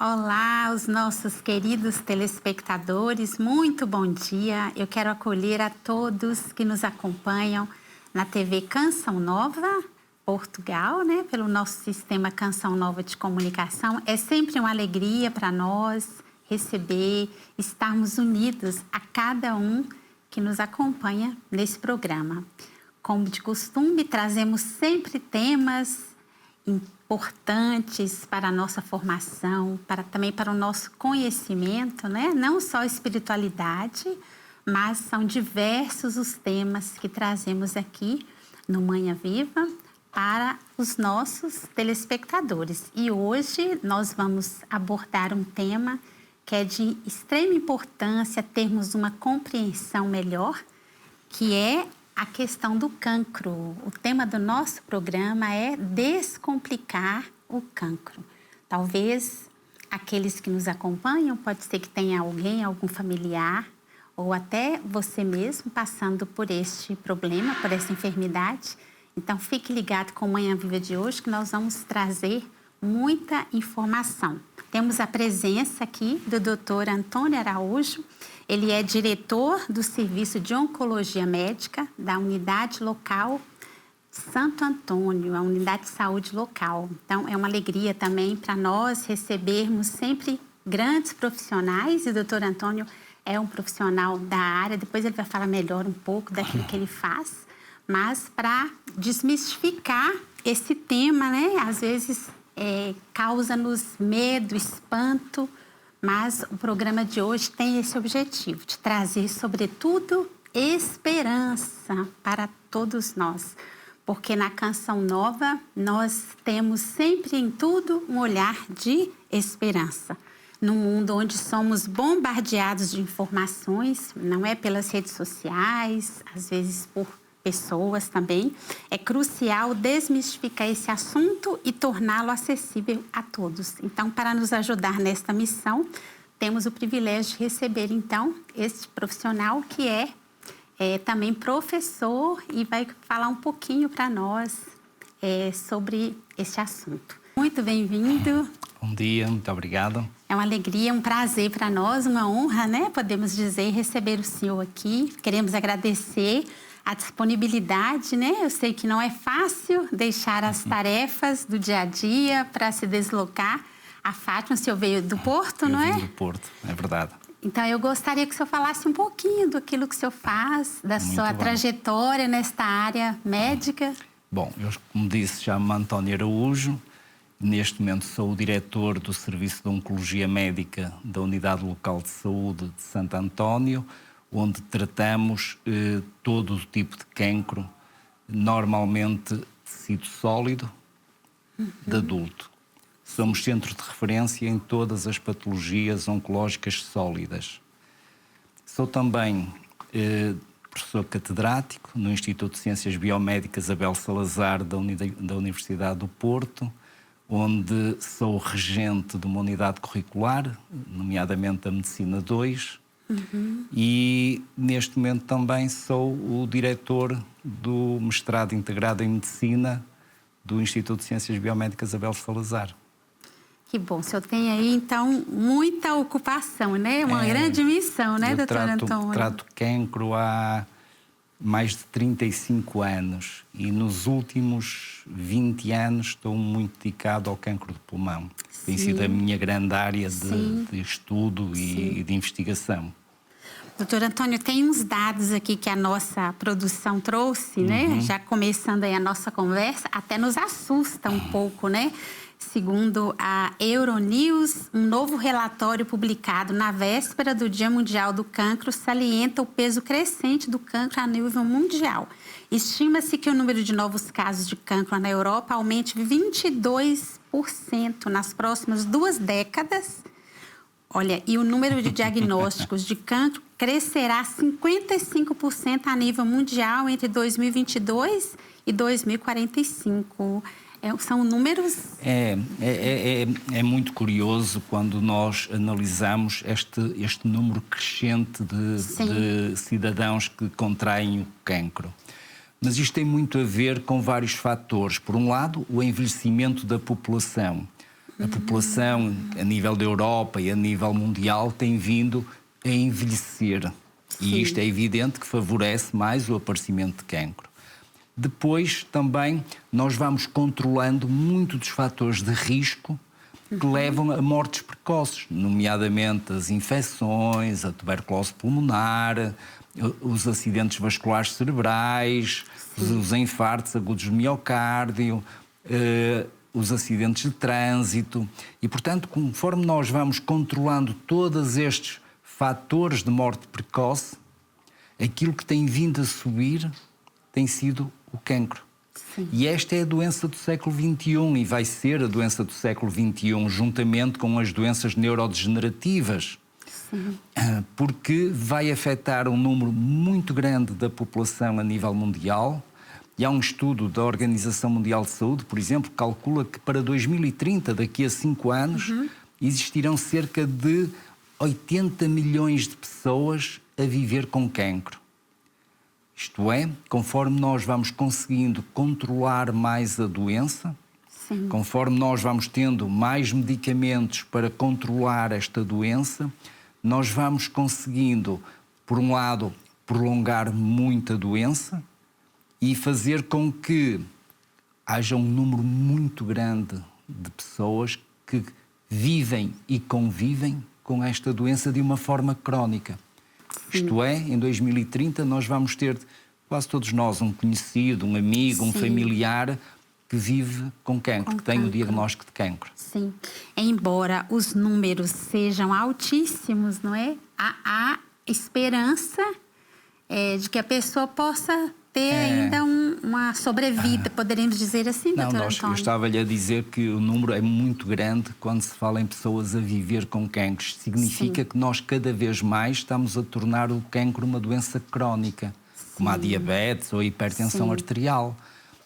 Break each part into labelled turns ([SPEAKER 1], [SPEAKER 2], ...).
[SPEAKER 1] Olá, os nossos queridos telespectadores, muito bom dia. Eu quero acolher a todos que nos acompanham na TV Canção Nova, Portugal, né? Pelo nosso sistema Canção Nova de comunicação. É sempre uma alegria para nós receber, estarmos unidos a cada um que nos acompanha nesse programa. Como de costume, trazemos sempre temas importantes para a nossa formação, também para o nosso conhecimento, né? Não só espiritualidade, mas são diversos os temas que trazemos aqui no Manhã Viva para os nossos telespectadores. E hoje nós vamos abordar um tema que é de extrema importância termos uma compreensão melhor, que é a questão do cancro. O tema do nosso programa é descomplicar o cancro. Talvez aqueles que nos acompanham, pode ser que tenha alguém, algum familiar, ou até você mesmo passando por este problema, por essa enfermidade. Então, fique ligado com o Manhã Viva de hoje, que nós vamos trazer muita informação. Temos a presença aqui do Dr. Antônio Araújo. Ele é diretor do Serviço de Oncologia Médica da Unidade Local Santo Antônio, a Unidade de Saúde Local. Então, é uma alegria também para nós recebermos sempre grandes profissionais, e o doutor Antônio é um profissional da área, depois ele vai falar melhor um pouco daquilo que ele faz, mas para desmistificar esse tema, né? Às vezes causa-nos medo, espanto, mas o programa de hoje tem esse objetivo, de trazer, sobretudo, esperança para todos nós. Porque na Canção Nova, nós temos sempre em tudo um olhar de esperança. Num mundo onde somos bombardeados de informações, não é pelas redes sociais, às vezes por pessoas também, é crucial desmistificar esse assunto e torná-lo acessível a todos. Então, para nos ajudar nesta missão, temos o privilégio de receber, então, este profissional que é também professor e vai falar um pouquinho para nós sobre este assunto. Muito bem-vindo.
[SPEAKER 2] Bom dia, muito obrigado.
[SPEAKER 1] É uma alegria, um prazer para nós, uma honra, né? Podemos dizer, receber o senhor aqui. Queremos agradecer a disponibilidade, né? Eu sei que não é fácil deixar as tarefas do dia a dia para se deslocar. A Fátima, o senhor veio do Porto, não é?
[SPEAKER 2] Eu vim do Porto, é verdade.
[SPEAKER 1] Então, eu gostaria que o senhor falasse um pouquinho daquilo que o senhor faz, da sua trajetória nesta área médica.
[SPEAKER 2] Bom, eu, como disse, chamo-me António Araújo. Neste momento sou o diretor do Serviço de Oncologia Médica da Unidade Local de Saúde de Santo António, onde tratamos todo o tipo de cancro, normalmente tecido sólido, de adulto. Somos centro de referência em todas as patologias oncológicas sólidas. Sou também professor catedrático no Instituto de Ciências Biomédicas Abel Salazar da Universidade do Porto, onde sou regente de uma unidade curricular, nomeadamente a Medicina 2, e neste momento também sou o diretor do mestrado integrado em Medicina do Instituto de Ciências Biomédicas Abel Salazar.
[SPEAKER 1] Que bom, o senhor tem aí, então, muita ocupação, né? Uma grande missão, né, doutor Antônio?
[SPEAKER 2] Trato cancro há mais de 35 anos e nos últimos 20 anos estou muito dedicado ao cancro de pulmão. Sim. Tem sido a minha grande área de estudo e de investigação.
[SPEAKER 1] Doutor Antônio, tem uns dados aqui que a nossa produção trouxe, né? Já começando aí a nossa conversa, até nos assusta um pouco, né? Segundo a Euronews, um novo relatório publicado na véspera do Dia Mundial do Cancro salienta o peso crescente do cancro a nível mundial. Estima-se que o número de novos casos de cancro na Europa aumente 22% nas próximas 2 décadas. Olha, e o número de diagnósticos de cancro crescerá 55% a nível mundial entre 2022 e 2045. São números...
[SPEAKER 2] É muito curioso quando nós analisamos este número crescente de cidadãos que contraem o cancro. Mas isto tem muito a ver com vários fatores. Por um lado, o envelhecimento da população. A população, a nível da Europa e a nível mundial, tem vindo a envelhecer. E isto é evidente que favorece mais o aparecimento de cancro. Depois, também, nós vamos controlando muito dos fatores de risco que levam a mortes precoces, nomeadamente as infecções, a tuberculose pulmonar, os acidentes vasculares cerebrais, os infartos agudos do miocárdio, os acidentes de trânsito. E, portanto, conforme nós vamos controlando todos estes fatores de morte precoce, aquilo que tem vindo a subir tem sido o cancro.
[SPEAKER 1] Sim.
[SPEAKER 2] E esta é a doença do século XXI e vai ser a doença do século XXI, juntamente com as doenças neurodegenerativas.
[SPEAKER 1] Sim.
[SPEAKER 2] Porque vai afetar um número muito grande da população a nível mundial. E há um estudo da Organização Mundial de Saúde, por exemplo, que calcula que para 2030, daqui a 5 anos, existirão cerca de 80 milhões de pessoas a viver com cancro. Isto é, conforme nós vamos conseguindo controlar mais a doença,
[SPEAKER 1] Sim.
[SPEAKER 2] conforme nós vamos tendo mais medicamentos para controlar esta doença, nós vamos conseguindo, por um lado, prolongar muito a doença e fazer com que haja um número muito grande de pessoas que vivem e convivem com esta doença de uma forma crónica. Isto é, em 2030 nós vamos ter, quase todos nós, um conhecido, um amigo, um familiar que vive com cancro, que tem o diagnóstico de cancro.
[SPEAKER 1] Sim. Embora os números sejam altíssimos, não é? Há esperança de que a pessoa possa ter ainda uma sobrevida, poderíamos dizer assim,
[SPEAKER 2] Não,
[SPEAKER 1] doutor Antônio?
[SPEAKER 2] eu estava-lhe a dizer que o número é muito grande quando se fala em pessoas a viver com cancro. Significa que nós cada vez mais estamos a tornar o cancro uma doença crónica, como a diabetes ou a hipertensão arterial.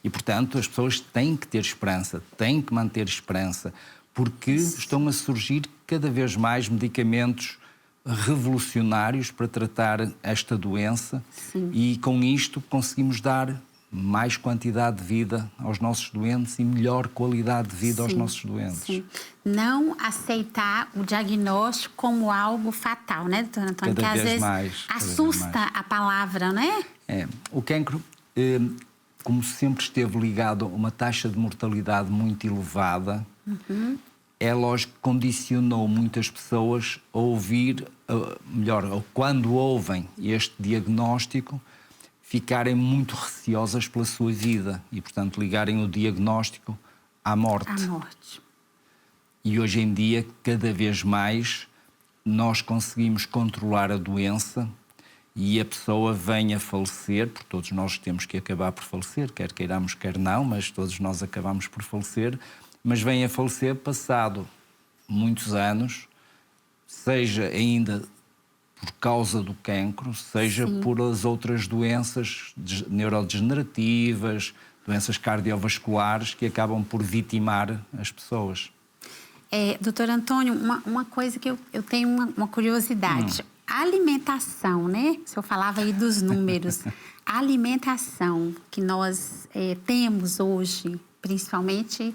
[SPEAKER 2] E, portanto, as pessoas têm que ter esperança, têm que manter esperança, porque estão a surgir cada vez mais medicamentos revolucionários para tratar esta doença e com isto conseguimos dar mais quantidade de vida aos nossos doentes e melhor qualidade de vida aos nossos doentes.
[SPEAKER 1] Sim. Não aceitar o diagnóstico como algo fatal, né, doutor Antônio?
[SPEAKER 2] Cada
[SPEAKER 1] que às
[SPEAKER 2] vez
[SPEAKER 1] vezes
[SPEAKER 2] mais,
[SPEAKER 1] assusta a palavra, não é?
[SPEAKER 2] O cancro, como sempre esteve ligado a uma taxa de mortalidade muito elevada, é lógico que condicionou muitas pessoas a ouvir, ou quando ouvem este diagnóstico, ficarem muito receosas pela sua vida e, portanto, ligarem o diagnóstico à morte.
[SPEAKER 1] A morte.
[SPEAKER 2] E hoje em dia, cada vez mais, nós conseguimos controlar a doença e a pessoa vem a falecer, porque todos nós temos que acabar por falecer, quer queiramos, quer não, mas todos nós acabamos por falecer, mas vem a falecer passado muitos anos, seja ainda por causa do cancro, seja por as outras doenças neurodegenerativas, doenças cardiovasculares que acabam por vitimar as pessoas.
[SPEAKER 1] Doutor Antônio, uma coisa que eu tenho uma curiosidade. A alimentação, né? O senhor falava aí dos números. A alimentação que nós temos hoje, principalmente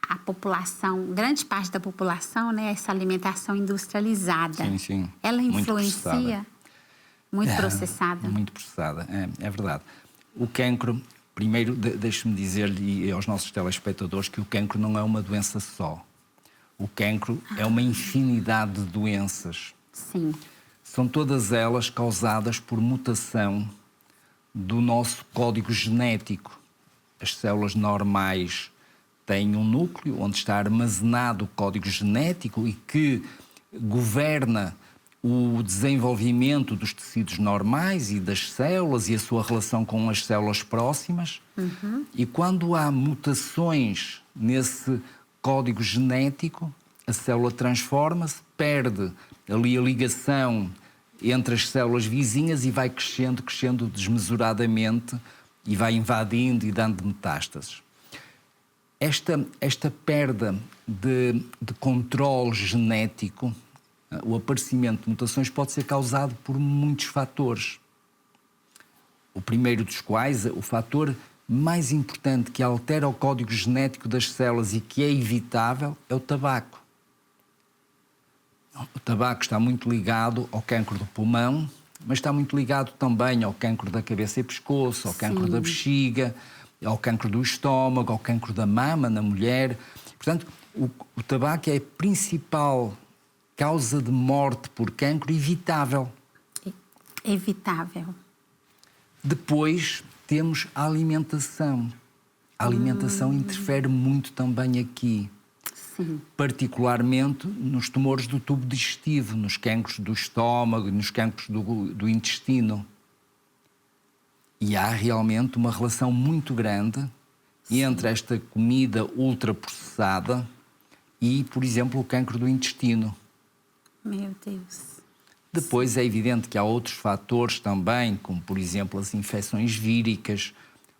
[SPEAKER 1] a população, grande parte da população, né? Essa alimentação industrializada.
[SPEAKER 2] Sim.
[SPEAKER 1] Ela
[SPEAKER 2] Muito
[SPEAKER 1] influencia?
[SPEAKER 2] processada.
[SPEAKER 1] Muito processada.
[SPEAKER 2] Muito processada, é verdade. O cancro, primeiro, deixe-me dizer-lhe aos nossos telespectadores que o cancro não é uma doença só. O cancro é uma infinidade de doenças.
[SPEAKER 1] Sim.
[SPEAKER 2] São todas elas causadas por mutação do nosso código genético. As células normais têm um núcleo onde está armazenado o código genético e que governa o desenvolvimento dos tecidos normais e das células e a sua relação com as células próximas. E quando há mutações nesse código genético, a célula transforma-se, perde ali a ligação entre as células vizinhas e vai crescendo desmesuradamente e vai invadindo e dando metástases. Esta perda de controle genético, o aparecimento de mutações pode ser causado por muitos fatores. O primeiro dos quais é o fator mais importante que altera o código genético das células e que é evitável é o tabaco. O tabaco está muito ligado ao cancro do pulmão, mas está muito ligado também ao cancro da cabeça e pescoço, ao cancro da bexiga, ao cancro do estômago, ao cancro da mama na mulher. Portanto, o tabaco é a principal causa de morte por cancro evitável.
[SPEAKER 1] Evitável.
[SPEAKER 2] Depois temos a alimentação. A alimentação interfere muito também aqui.
[SPEAKER 1] Sim.
[SPEAKER 2] Particularmente nos tumores do tubo digestivo, nos cancros do estômago e nos cancros do intestino. E há realmente uma relação muito grande entre esta comida ultraprocessada e, por exemplo, o cancro do intestino.
[SPEAKER 1] Meu Deus.
[SPEAKER 2] Depois é evidente que há outros fatores também, como, por exemplo, as infecções víricas.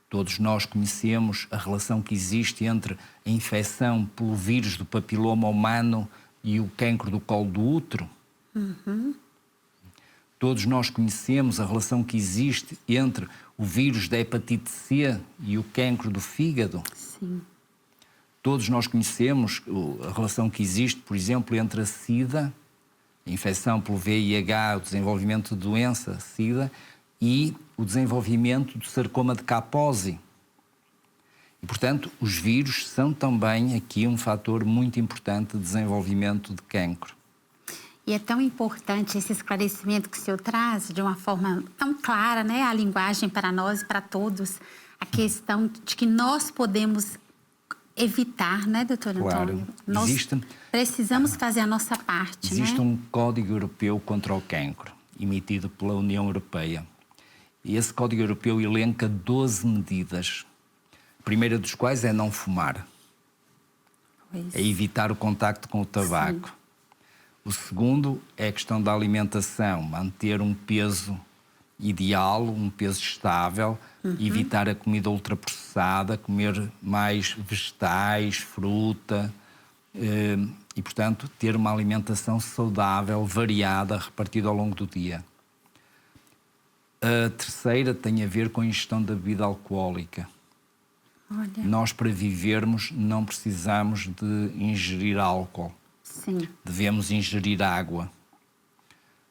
[SPEAKER 2] Todos nós conhecemos a relação que existe entre a infecção pelo vírus do papiloma humano e o cancro do colo do útero. Todos nós conhecemos a relação que existe entre o vírus da hepatite C e o cancro do fígado.
[SPEAKER 1] Sim.
[SPEAKER 2] Todos nós conhecemos a relação que existe, por exemplo, entre a SIDA, a infecção pelo VIH, o desenvolvimento de doença SIDA, e o desenvolvimento do sarcoma de Kaposi. E, portanto, os vírus são também aqui um fator muito importante de desenvolvimento de cancro.
[SPEAKER 1] E é tão importante esse esclarecimento que o senhor traz de uma forma tão clara, né? A linguagem para nós e para todos, a questão de que nós podemos evitar, né, doutor Antônio?
[SPEAKER 2] Claro.
[SPEAKER 1] Nós precisamos fazer a nossa parte,
[SPEAKER 2] Existe
[SPEAKER 1] né?
[SPEAKER 2] um Código Europeu contra o Cancro, emitido pela União Europeia. E esse Código Europeu elenca 12 medidas. A primeira dos quais é não fumar.
[SPEAKER 1] Pois.
[SPEAKER 2] É evitar o contacto com o tabaco. Sim. O segundo é a questão da alimentação, manter um peso ideal, um peso estável, evitar a comida ultraprocessada, comer mais vegetais, fruta e, portanto, ter uma alimentação saudável, variada, repartida ao longo do dia. A terceira tem a ver com a ingestão da bebida alcoólica.
[SPEAKER 1] Olha.
[SPEAKER 2] Nós, para vivermos, não precisamos de ingerir álcool.
[SPEAKER 1] Sim.
[SPEAKER 2] Devemos ingerir água.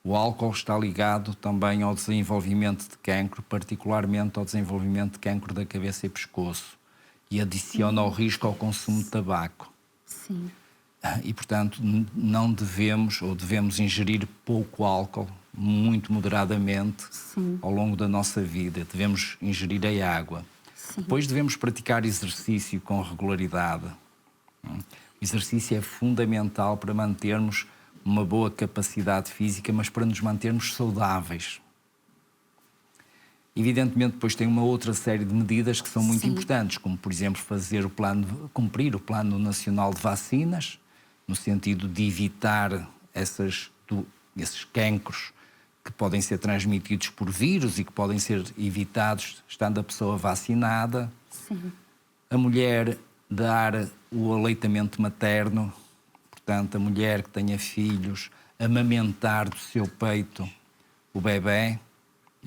[SPEAKER 2] O álcool está ligado também ao desenvolvimento de cancro, particularmente ao desenvolvimento de cancro da cabeça e pescoço, e adiciona o risco ao consumo de tabaco.
[SPEAKER 1] Sim.
[SPEAKER 2] E, portanto, não devemos, ou devemos ingerir pouco álcool, muito moderadamente,
[SPEAKER 1] Sim.
[SPEAKER 2] ao longo da nossa vida. Devemos ingerir a água.
[SPEAKER 1] Sim.
[SPEAKER 2] Depois devemos praticar exercício com regularidade. O exercício é fundamental para mantermos uma boa capacidade física, mas para nos mantermos saudáveis. Evidentemente, depois tem uma outra série de medidas que são muito
[SPEAKER 1] Sim.
[SPEAKER 2] importantes, como, por exemplo, cumprir o Plano Nacional de Vacinas, no sentido de evitar esses cancros que podem ser transmitidos por vírus e que podem ser evitados estando a pessoa vacinada.
[SPEAKER 1] Sim.
[SPEAKER 2] A mulher dar o aleitamento materno, portanto, a mulher que tenha filhos, amamentar do seu peito o bebé,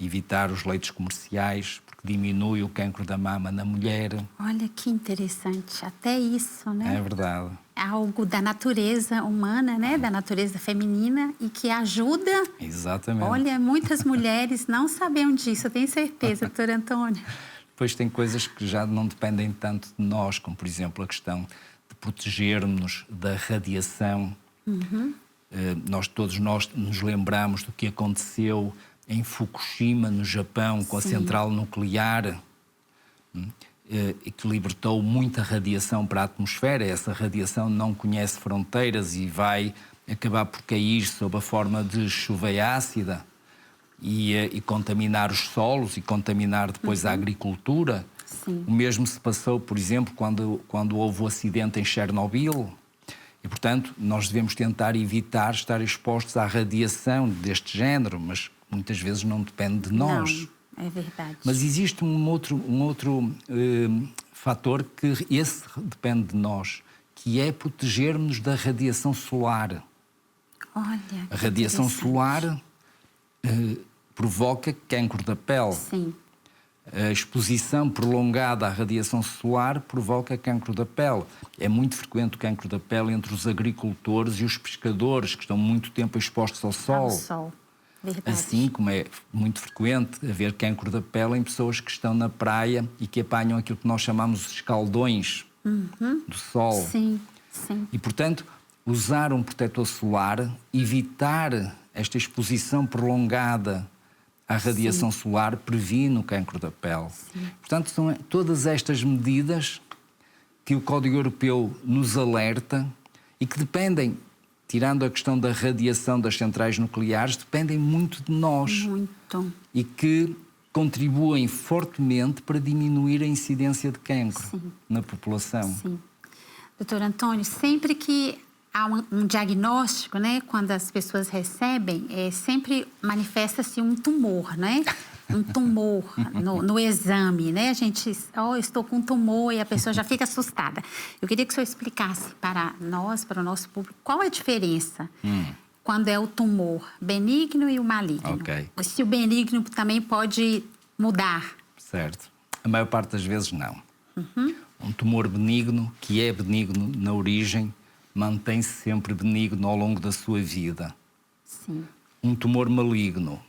[SPEAKER 2] evitar os leitos comerciais, porque diminui o cancro da mama na mulher.
[SPEAKER 1] Olha que interessante, até isso, né?
[SPEAKER 2] É verdade.
[SPEAKER 1] É algo da natureza humana, né? Da natureza feminina e que ajuda.
[SPEAKER 2] Exatamente.
[SPEAKER 1] Olha, muitas mulheres não sabiam disso, eu tenho certeza, doutor Antônio.
[SPEAKER 2] Depois tem coisas que já não dependem tanto de nós, como, por exemplo, a questão de protegermos da radiação. Todos nós nos lembramos do que aconteceu em Fukushima, no Japão, com a central nuclear, que libertou muita radiação para a atmosfera. Essa radiação não conhece fronteiras e vai acabar por cair sob a forma de chuva ácida e contaminar os solos e contaminar depois a agricultura.
[SPEAKER 1] Sim.
[SPEAKER 2] O mesmo se passou, por exemplo, quando houve o acidente em Chernobyl. E, portanto, nós devemos tentar evitar estar expostos à radiação deste género, mas muitas vezes não depende de nós.
[SPEAKER 1] Não, é verdade.
[SPEAKER 2] Mas existe um outro fator que esse depende de nós, que é protegermos da radiação solar.
[SPEAKER 1] Olha,
[SPEAKER 2] A radiação solar provoca cancro da pele.
[SPEAKER 1] Sim.
[SPEAKER 2] A exposição prolongada à radiação solar provoca cancro da pele. É muito frequente o cancro da pele entre os agricultores e os pescadores, que estão muito tempo expostos ao sol.
[SPEAKER 1] Ao sol. Verdade.
[SPEAKER 2] Assim como é muito frequente haver cancro da pele em pessoas que estão na praia e que apanham aquilo que nós chamamos de escaldões do sol.
[SPEAKER 1] Sim, sim.
[SPEAKER 2] E, portanto, usar um protetor solar, evitar esta exposição prolongada à radiação solar, previne o cancro da pele.
[SPEAKER 1] Sim.
[SPEAKER 2] Portanto, são todas estas medidas que o Código Europeu nos alerta e que dependem, tirando a questão da radiação das centrais nucleares, dependem muito de nós.
[SPEAKER 1] Muito.
[SPEAKER 2] E que contribuem fortemente para diminuir a incidência de cancro na população.
[SPEAKER 1] Sim. Doutor Antônio, sempre que há um diagnóstico, né, quando as pessoas recebem, sempre manifesta-se um tumor, né? Um tumor no exame, né? A gente, estou com um tumor e a pessoa já fica assustada. Eu queria que o senhor explicasse para nós, para o nosso público, qual a diferença quando é o tumor benigno e o maligno.
[SPEAKER 2] Ok.
[SPEAKER 1] Se o benigno também pode mudar.
[SPEAKER 2] Certo. A maior parte das vezes não. Um tumor benigno, que é benigno na origem, mantém-se sempre benigno ao longo da sua vida.
[SPEAKER 1] Sim.
[SPEAKER 2] Um tumor maligno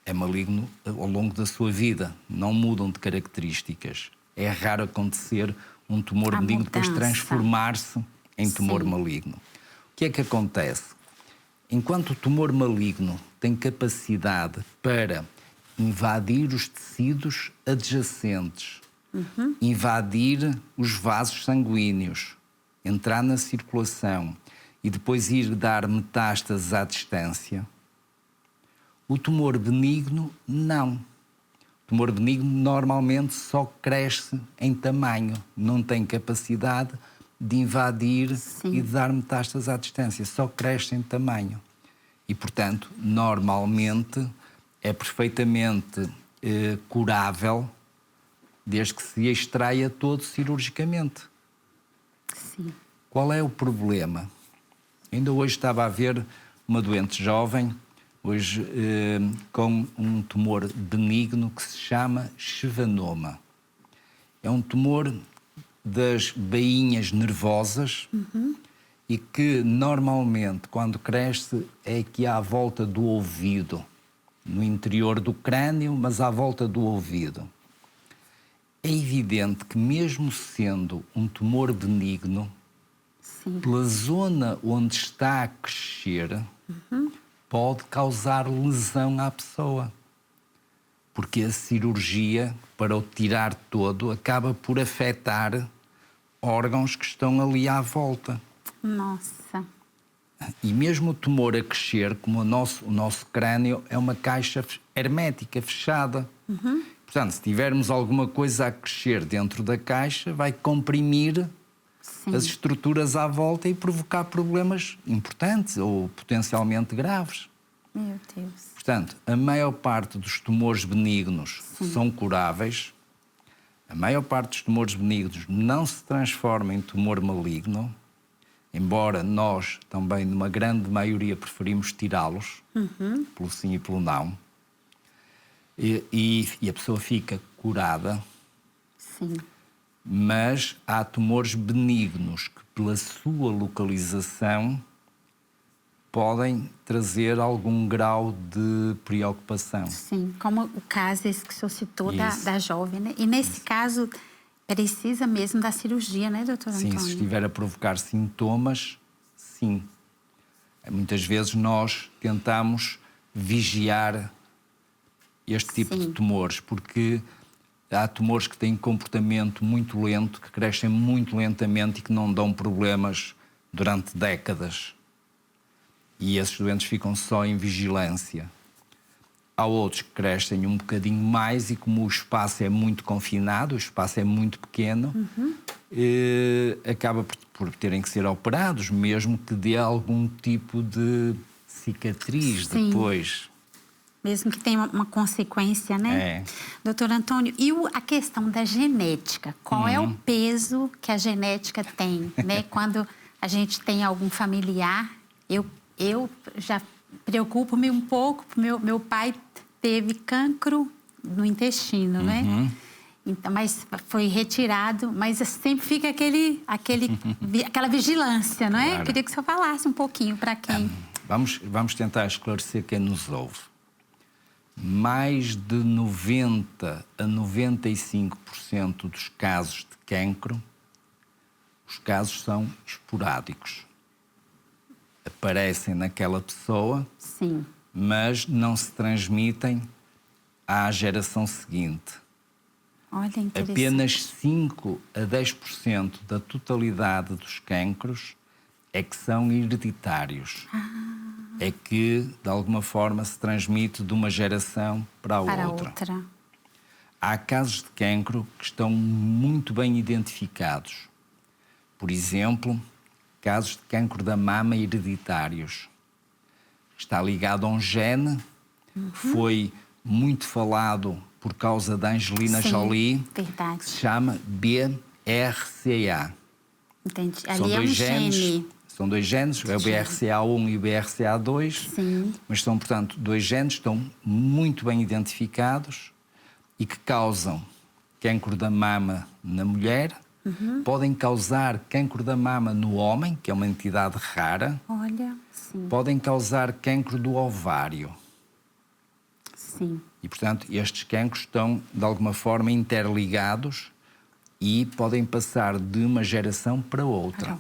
[SPEAKER 2] é maligno ao longo da sua vida. Não mudam de características. É raro acontecer um tumor benigno depois transformar-se em tumor maligno. O que é que acontece? Enquanto o tumor maligno tem capacidade para invadir os tecidos adjacentes, invadir os vasos sanguíneos, entrar na circulação e depois ir dar metástases à distância, o tumor benigno não. O tumor benigno normalmente só cresce em tamanho, não tem capacidade de invadir e de dar metástases à distância, só cresce em tamanho. E, portanto, normalmente é perfeitamente curável desde que se extraia todo cirurgicamente.
[SPEAKER 1] Sim.
[SPEAKER 2] Qual é o problema? Ainda hoje estava a ver uma doente jovem, hoje com um tumor benigno que se chama schwannoma. É um tumor das bainhas nervosas e que normalmente, quando cresce, é aqui à volta do ouvido, no interior do crânio, mas à volta do ouvido. É evidente que, mesmo sendo um tumor benigno, pela zona onde está a crescer, pode causar lesão à pessoa. Porque a cirurgia, para o tirar todo, acaba por afetar órgãos que estão ali à volta.
[SPEAKER 1] Nossa.
[SPEAKER 2] E mesmo o tumor a crescer, como o nosso crânio é uma caixa hermética, fechada. Portanto, se tivermos alguma coisa a crescer dentro da caixa, vai comprimir as estruturas à volta e provocar problemas importantes ou potencialmente graves.
[SPEAKER 1] Meu Deus.
[SPEAKER 2] Portanto, a maior parte dos tumores benignos são curáveis. A maior parte dos tumores benignos não se transforma em tumor maligno, embora nós também, numa grande maioria, preferimos tirá-los, pelo sim e pelo não. E a pessoa fica curada.
[SPEAKER 1] Sim.
[SPEAKER 2] Mas há tumores benignos que, pela sua localização, podem trazer algum grau de preocupação.
[SPEAKER 1] Sim, como o caso esse que o senhor citou da jovem, né? E nesse caso, precisa mesmo da cirurgia, né, doutor Antônio?
[SPEAKER 2] Sim, se estiver a provocar sintomas, sim. Muitas vezes nós tentamos vigiar este tipo de tumores, porque há tumores que têm comportamento muito lento, que crescem muito lentamente e que não dão problemas durante décadas. E esses doentes ficam só em vigilância. Há outros que crescem um bocadinho mais e, como o espaço é muito confinado, o espaço é muito pequeno, acaba por terem que ser operados, mesmo que dê algum tipo de cicatriz depois.
[SPEAKER 1] Mesmo que tenha uma consequência, né?
[SPEAKER 2] É.
[SPEAKER 1] Doutor Antônio, e a questão da genética? Qual é o peso que a genética tem, né? Quando a gente tem algum familiar, eu já preocupo-me um pouco, meu pai teve cancro no intestino, né? Então, mas foi retirado, mas sempre fica aquela vigilância, não é?
[SPEAKER 2] Claro.
[SPEAKER 1] Queria que o senhor falasse um pouquinho para quem...
[SPEAKER 2] Vamos tentar esclarecer quem nos ouve. Mais de 90 a 95% dos casos de cancro, os casos são esporádicos. Aparecem naquela pessoa,
[SPEAKER 1] Sim.
[SPEAKER 2] mas não se transmitem à geração seguinte.
[SPEAKER 1] Olha, interessante.
[SPEAKER 2] Apenas 5 a 10% da totalidade dos cancros é que são hereditários. É que, de alguma forma, se transmite de uma geração para a outra. Há casos de cancro que estão muito bem identificados. Por exemplo, casos de cancro da mama hereditários. Está ligado a um gene, foi muito falado por causa da Angelina Jolie,
[SPEAKER 1] verdade.
[SPEAKER 2] que se chama BRCA.
[SPEAKER 1] Entendi.
[SPEAKER 2] São
[SPEAKER 1] Ali é um
[SPEAKER 2] dois genes,
[SPEAKER 1] gene.
[SPEAKER 2] são dois genes, é o BRCA1 e o BRCA2,
[SPEAKER 1] Sim.
[SPEAKER 2] mas são, portanto, dois genes que estão muito bem identificados e que causam cancro da mama na mulher, podem causar cancro da mama no homem, que é uma entidade rara,
[SPEAKER 1] Olha, sim.
[SPEAKER 2] podem causar cancro do ovário.
[SPEAKER 1] Sim.
[SPEAKER 2] E, portanto, estes cancros estão, de alguma forma, interligados e podem passar de uma geração para outra.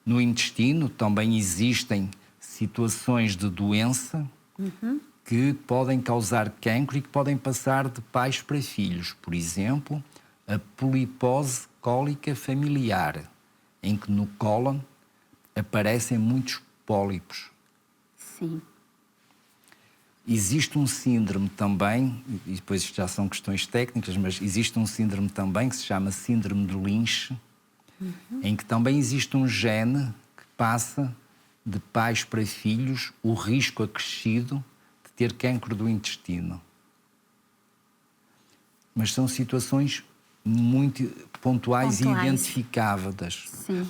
[SPEAKER 2] No intestino também existem situações de doença que podem causar cancro e que podem passar de pais para filhos. Por exemplo, a polipose cólica familiar, em que no cólon aparecem muitos pólipos.
[SPEAKER 1] Sim.
[SPEAKER 2] Existe um síndrome também, e depois isto já são questões técnicas, mas existe um síndrome também que se chama síndrome de Lynch, em que também existe um gene que passa de pais para filhos o risco acrescido de ter cancro do intestino. Mas são situações muito pontuais. E identificáveis.
[SPEAKER 1] Sim.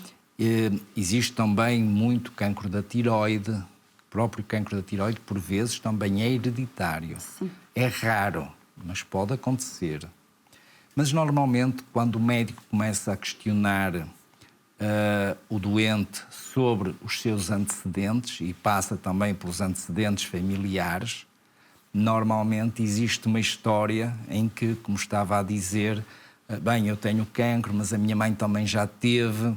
[SPEAKER 2] Existe também muito cancro da tiroide. O próprio cancro da tiroide, por vezes, também é hereditário.
[SPEAKER 1] Sim.
[SPEAKER 2] É raro, mas pode acontecer. Mas, normalmente, quando o médico começa a questionar o doente sobre os seus antecedentes e passa também pelos antecedentes familiares, normalmente existe uma história em que, como estava a dizer, bem, eu tenho cancro, mas a minha mãe também já teve,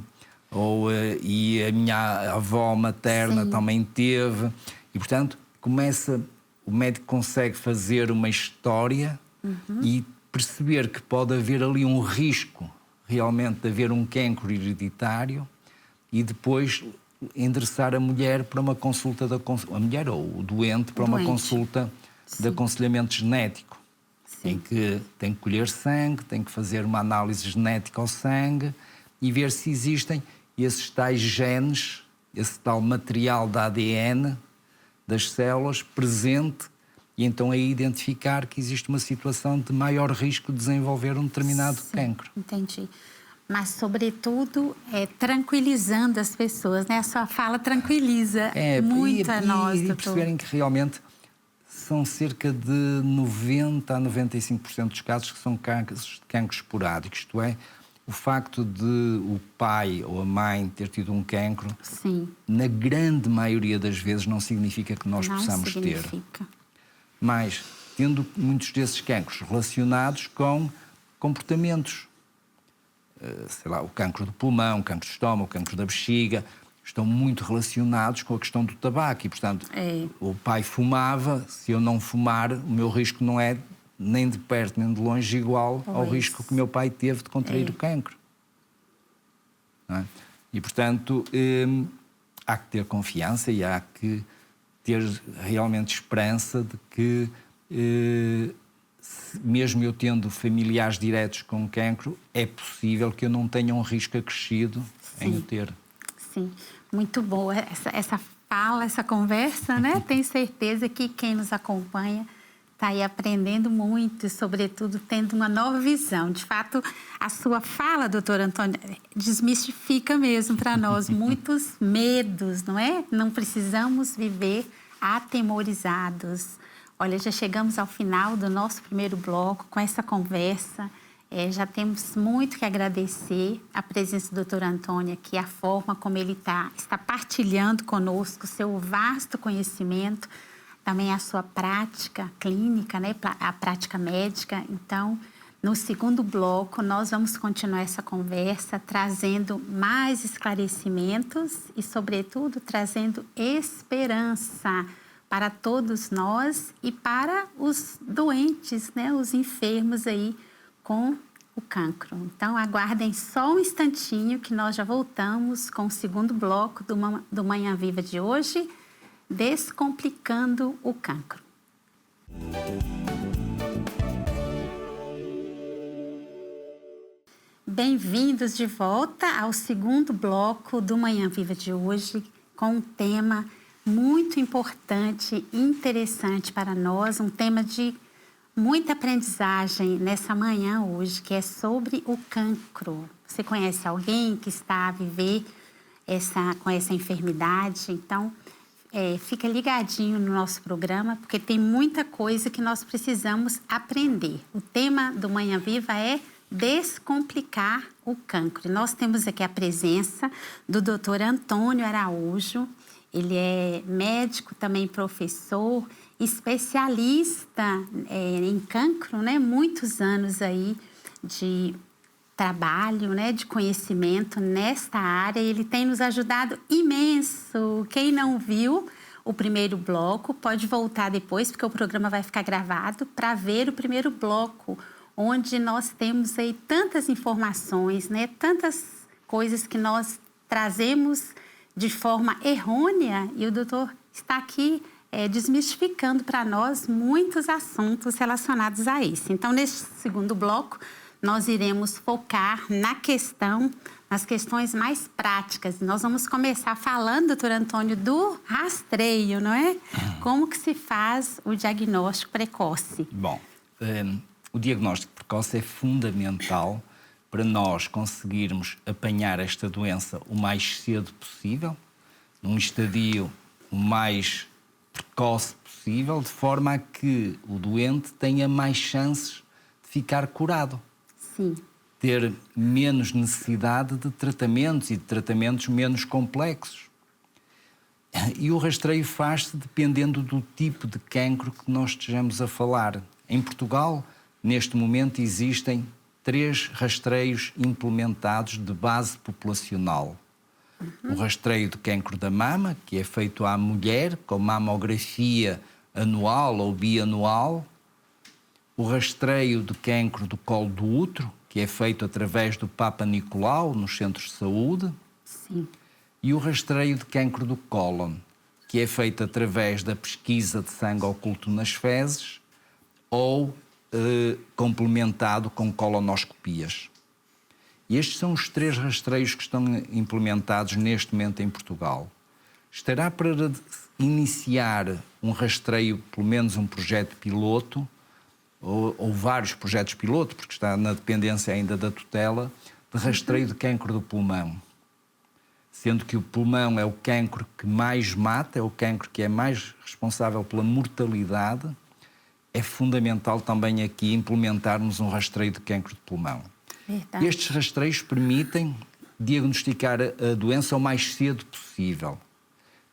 [SPEAKER 2] e a minha avó materna também teve. E, portanto, o médico consegue fazer uma história e perceber que pode haver ali um risco realmente de haver um cancro hereditário e depois endereçar a mulher para uma consulta a mulher ou o doente para uma consulta de aconselhamento genético. Em que tem que colher sangue, tem que fazer uma análise genética ao sangue e ver se existem esses tais genes, esse tal material da ADN das células presente, e então aí identificar que existe uma situação de maior risco de desenvolver um determinado cancro.
[SPEAKER 1] Entendi. Mas, sobretudo, tranquilizando as pessoas, né? A sua fala tranquiliza muito a nós, doutor.
[SPEAKER 2] E perceberem que realmente são cerca de 90 a 95% dos casos que são cancros esporádicos, isto é, o facto de o pai ou a mãe ter tido um cancro, na grande maioria das vezes não significa que nós possamos ter. Mas tendo muitos desses cancros relacionados com comportamentos, sei lá, o cancro do pulmão, o cancro do estômago, o cancro da bexiga, estão muito relacionados com a questão do tabaco. E, portanto, o pai fumava, se eu não fumar, o meu risco não é nem de perto nem de longe igual ao risco que o meu pai teve de contrair o cancro. Não é? E, portanto, há que ter confiança e há que ter realmente esperança de que, mesmo eu tendo familiares diretos com cancro, é possível que eu não tenha um risco acrescido em o ter.
[SPEAKER 1] Sim, muito boa essa fala, essa conversa, né? Tenho certeza que quem nos acompanha está aí aprendendo muito e, sobretudo, tendo uma nova visão. De fato, a sua fala, doutor Antônio, desmistifica mesmo para nós muitos medos, não é? Não precisamos viver atemorizados. Olha, já chegamos ao final do nosso primeiro bloco com essa conversa. Já temos muito que agradecer a presença do Dr. Antônio aqui, a forma como ele está partilhando conosco o seu vasto conhecimento, também a sua prática clínica, né, a prática médica. Então, no segundo bloco, nós vamos continuar essa conversa trazendo mais esclarecimentos e, sobretudo, trazendo esperança para todos nós e para os doentes, né, os enfermos aí com o cancro. Então, aguardem só um instantinho que nós já voltamos com o segundo bloco do Manhã Viva de hoje, Descomplicando o Cancro. Bem-vindos de volta ao segundo bloco do Manhã Viva de hoje, com um tema muito importante e interessante para nós, um tema de muita aprendizagem nessa manhã hoje, que é sobre o cancro. Você conhece alguém que está a viver com essa enfermidade? Então, fica ligadinho no nosso programa, porque tem muita coisa que nós precisamos aprender. O tema do Manhã Viva é Descomplicar o Cancro. E nós temos aqui a presença do Dr. Antônio Araújo. Ele é médico, também professor, especialista em cancro, né? Muitos anos aí de trabalho, né? De conhecimento nesta área. Ele tem nos ajudado imenso. Quem não viu o primeiro bloco pode voltar depois, porque o programa vai ficar gravado, para ver o primeiro bloco, onde nós temos aí tantas informações, né? Tantas coisas que nós trazemos de forma errônea, e o doutor está aqui desmistificando para nós muitos assuntos relacionados a isso. Então, neste segundo bloco, nós iremos focar nas questões mais práticas. Nós vamos começar falando, doutor Antônio, do rastreio, não é? Como que se faz o diagnóstico precoce?
[SPEAKER 2] Bom, o diagnóstico precoce é fundamental para nós conseguirmos apanhar esta doença o mais cedo possível, num estadio o mais precoce possível, de forma a que o doente tenha mais chances de ficar curado.
[SPEAKER 1] Sim.
[SPEAKER 2] Ter menos necessidade de tratamentos e de tratamentos menos complexos. E o rastreio faz-se dependendo do tipo de cancro que nós estejamos a falar. Em Portugal, neste momento, existem 3 rastreios implementados de base populacional. O rastreio de cancro da mama, que é feito à mulher, com mamografia anual ou bianual. O rastreio de cancro do colo do útero, que é feito através do Papa Nicolau, nos centros de saúde.
[SPEAKER 1] Sim.
[SPEAKER 2] E o rastreio de cancro do cólon, que é feito através da pesquisa de sangue oculto nas fezes ou complementado com colonoscopias. E estes são os 3 rastreios que estão implementados neste momento em Portugal. Estará para iniciar um rastreio, pelo menos um projeto piloto, ou vários projetos piloto, porque está na dependência ainda da tutela, de rastreio de cancro do pulmão. Sendo que o pulmão é o cancro que mais mata, é o cancro que é mais responsável pela mortalidade. É fundamental também aqui implementarmos um rastreio de cancro de pulmão.
[SPEAKER 1] Verdade.
[SPEAKER 2] Estes rastreios permitem diagnosticar a doença o mais cedo possível.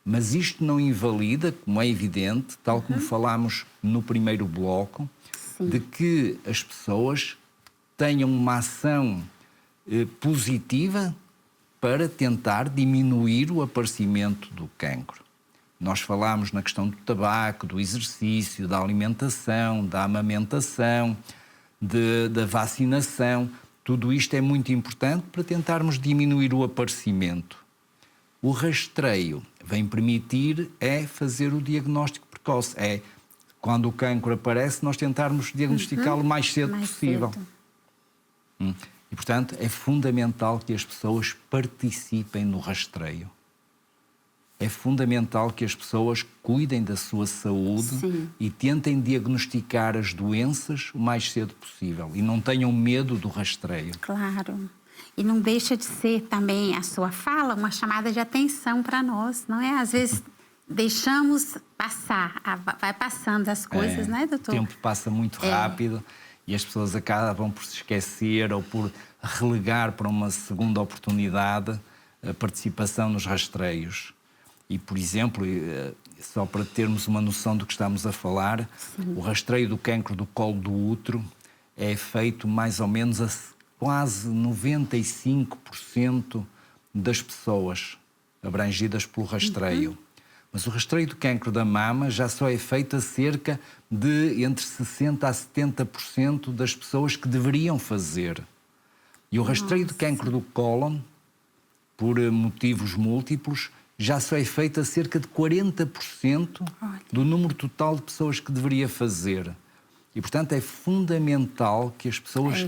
[SPEAKER 2] Mas isto não invalida, como é evidente, tal como falámos no primeiro bloco,
[SPEAKER 1] Sim.
[SPEAKER 2] de que as pessoas tenham uma ação positiva para tentar diminuir o aparecimento do cancro. Nós falámos na questão do tabaco, do exercício, da alimentação, da amamentação, da vacinação. Tudo isto é muito importante para tentarmos diminuir o aparecimento. O rastreio vem permitir fazer o diagnóstico precoce. Quando o cancro aparece, nós tentarmos diagnosticá-lo o mais cedo possível. E, portanto, é fundamental que as pessoas participem no rastreio. É fundamental que as pessoas cuidem da sua saúde. Sim. E tentem diagnosticar as doenças o mais cedo possível. E não tenham medo do rastreio.
[SPEAKER 1] Claro. E não deixa de ser também a sua fala uma chamada de atenção para nós, não é? Às vezes deixamos passar, vai passando as coisas, né, doutor?
[SPEAKER 2] O tempo passa muito rápido e as pessoas acabam por se esquecer ou por relegar para uma segunda oportunidade a participação nos rastreios. E, por exemplo, só para termos uma noção do que estamos a falar, o rastreio do cancro do colo do útero é feito mais ou menos a quase 95% das pessoas abrangidas pelo rastreio. Mas o rastreio do cancro da mama já só é feito a cerca de entre 60% a 70% das pessoas que deveriam fazer. E o rastreio do cancro do cólon, por motivos múltiplos, já só é feito a cerca de 40% do número total de pessoas que deveria fazer. E, portanto, é fundamental que as pessoas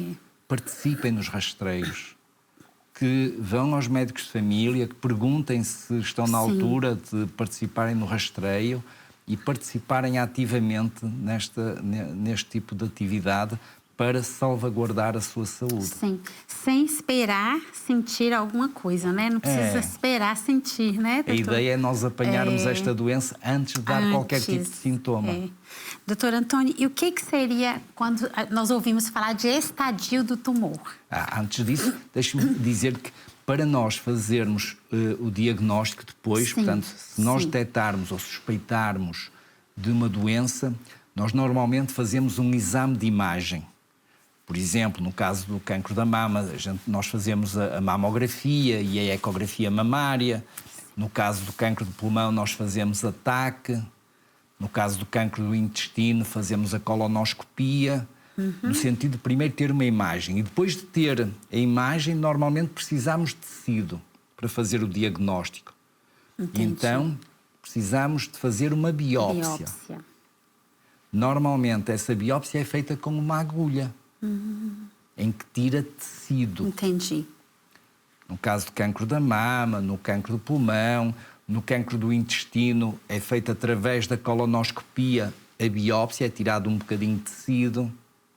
[SPEAKER 2] participem nos rastreios, que vão aos médicos de família, que perguntem se estão na altura de participarem no rastreio e participarem ativamente neste tipo de atividade para salvaguardar a sua saúde.
[SPEAKER 1] Sim, sem esperar sentir alguma coisa, né? Não precisa esperar sentir, né, doutor?
[SPEAKER 2] A ideia é nós apanharmos esta doença antes de dar qualquer tipo de sintoma.
[SPEAKER 1] Doutor Antônio, e o que seria quando nós ouvimos falar de estadio do tumor?
[SPEAKER 2] Antes disso, deixe-me dizer que para nós fazermos o diagnóstico depois, portanto, se nós detectarmos ou suspeitarmos de uma doença, nós normalmente fazemos um exame de imagem. Por exemplo, no caso do cancro da mama, nós fazemos a mamografia e a ecografia mamária. No caso do cancro do pulmão, nós fazemos a TAC. No caso do cancro do intestino, fazemos a colonoscopia. No sentido de primeiro ter uma imagem. E depois de ter a imagem, normalmente precisamos de tecido para fazer o diagnóstico. E então, precisamos de fazer uma biópsia. Normalmente, essa biópsia é feita com uma agulha. Em que tira tecido.
[SPEAKER 1] Entendi.
[SPEAKER 2] No caso do cancro da mama, no cancro do pulmão, no cancro do intestino, é feita através da colonoscopia. A biópsia é tirado um bocadinho de tecido.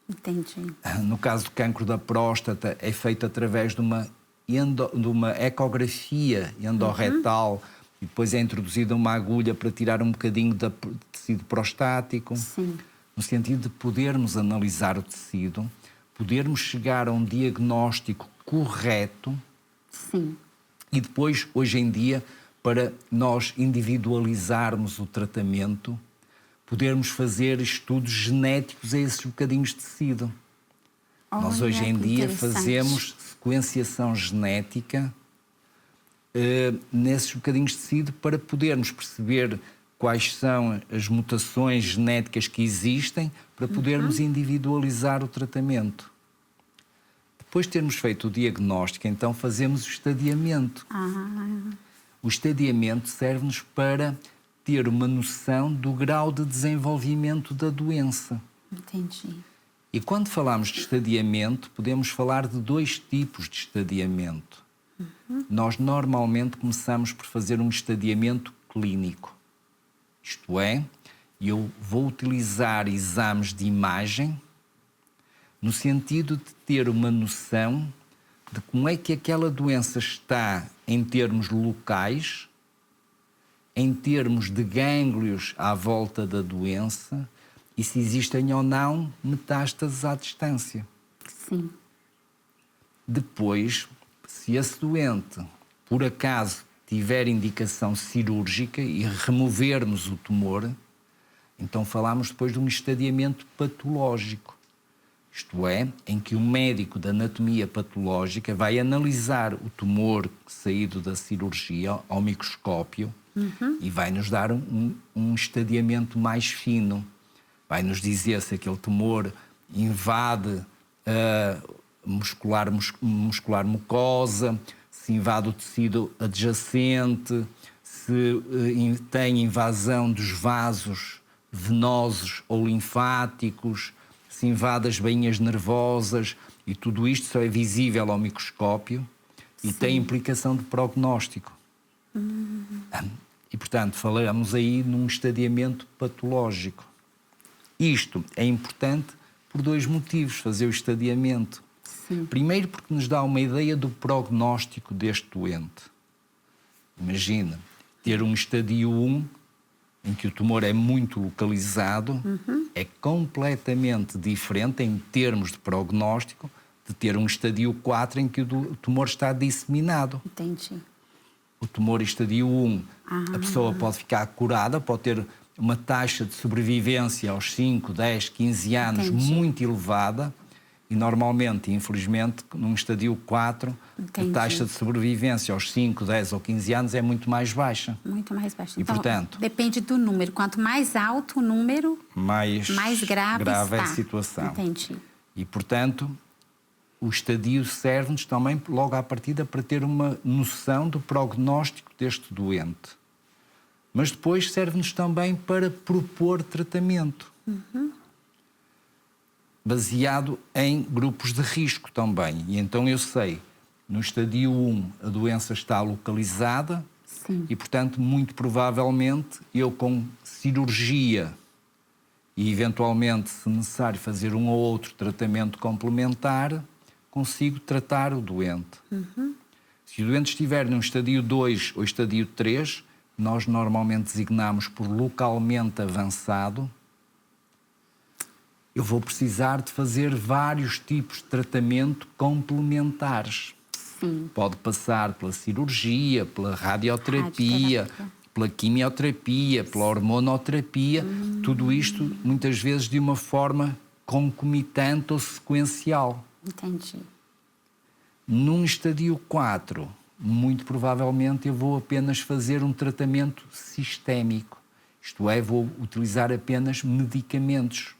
[SPEAKER 1] Entendi.
[SPEAKER 2] No caso do cancro da próstata, é feito através de uma ecografia endorretal e depois é introduzida uma agulha para tirar um bocadinho de tecido prostático.
[SPEAKER 1] Sim.
[SPEAKER 2] No sentido de podermos analisar o tecido, podermos chegar a um diagnóstico correto.
[SPEAKER 1] Sim.
[SPEAKER 2] E depois, hoje em dia, para nós individualizarmos o tratamento, podermos fazer estudos genéticos a esses bocadinhos de tecido. Nós hoje em dia fazemos sequenciação genética nesses bocadinhos de tecido para podermos perceber quais são as mutações genéticas que existem para podermos individualizar o tratamento. Depois de termos feito o diagnóstico, então fazemos o estadiamento. O estadiamento serve-nos para ter uma noção do grau de desenvolvimento da doença.
[SPEAKER 1] Entendi.
[SPEAKER 2] E quando falamos de estadiamento, podemos falar de dois tipos de estadiamento. Nós normalmente começamos por fazer um estadiamento clínico. Isto é, eu vou utilizar exames de imagem no sentido de ter uma noção de como é que aquela doença está em termos locais, em termos de gânglios à volta da doença e se existem ou não metástases à distância.
[SPEAKER 1] Sim.
[SPEAKER 2] Depois, se esse doente, por acaso, tiver indicação cirúrgica e removermos o tumor, então falamos depois de um estadiamento patológico. Isto é, em que o médico da anatomia patológica vai analisar o tumor saído da cirurgia ao microscópio e vai nos dar um estadiamento mais fino. Vai nos dizer se aquele tumor invade a muscular mucosa, se invade o tecido adjacente, se tem invasão dos vasos venosos ou linfáticos, se invade as bainhas nervosas, e tudo isto só é visível ao microscópio e tem implicação de prognóstico. E, portanto, falamos aí num estadiamento patológico. Isto é importante por dois motivos, fazer o estadiamento.
[SPEAKER 1] Sim.
[SPEAKER 2] Primeiro, porque nos dá uma ideia do prognóstico deste doente. Imagina, ter um estadio 1 em que o tumor é muito localizado, é completamente diferente em termos de prognóstico de ter um estadio 4 em que o tumor está disseminado.
[SPEAKER 1] Entendi.
[SPEAKER 2] O tumor estadio 1, a pessoa pode ficar curada, pode ter uma taxa de sobrevivência aos 5, 10, 15 anos muito elevada e normalmente, infelizmente, num estadio 4, a taxa de sobrevivência aos 5, 10 ou 15 anos é muito mais baixa.
[SPEAKER 1] Muito mais baixa.
[SPEAKER 2] E,
[SPEAKER 1] Então,
[SPEAKER 2] portanto,
[SPEAKER 1] depende do número. Quanto mais alto o número, mais grave
[SPEAKER 2] é
[SPEAKER 1] está.
[SPEAKER 2] a situação.
[SPEAKER 1] Entendi.
[SPEAKER 2] E, portanto, o estadio serve-nos também, logo à partida, para ter uma noção do prognóstico deste doente. Mas depois serve-nos também para propor tratamento. Baseado em grupos de risco também. E então eu sei, no estadio 1 a doença está localizada.
[SPEAKER 1] Sim.
[SPEAKER 2] E, portanto, muito provavelmente, eu com cirurgia e, eventualmente, se necessário, fazer um ou outro tratamento complementar, consigo tratar o doente. Se o doente estiver num estadio 2 ou estadio 3, nós normalmente designamos por localmente avançado. Eu vou precisar de fazer vários tipos de tratamento complementares.
[SPEAKER 1] Sim.
[SPEAKER 2] Pode passar pela cirurgia, pela radioterapia, pela quimioterapia, pela hormonoterapia, tudo isto muitas vezes de uma forma concomitante ou sequencial.
[SPEAKER 1] Entendi.
[SPEAKER 2] Num estadio 4, muito provavelmente eu vou apenas fazer um tratamento sistémico. Isto é, vou utilizar apenas medicamentos,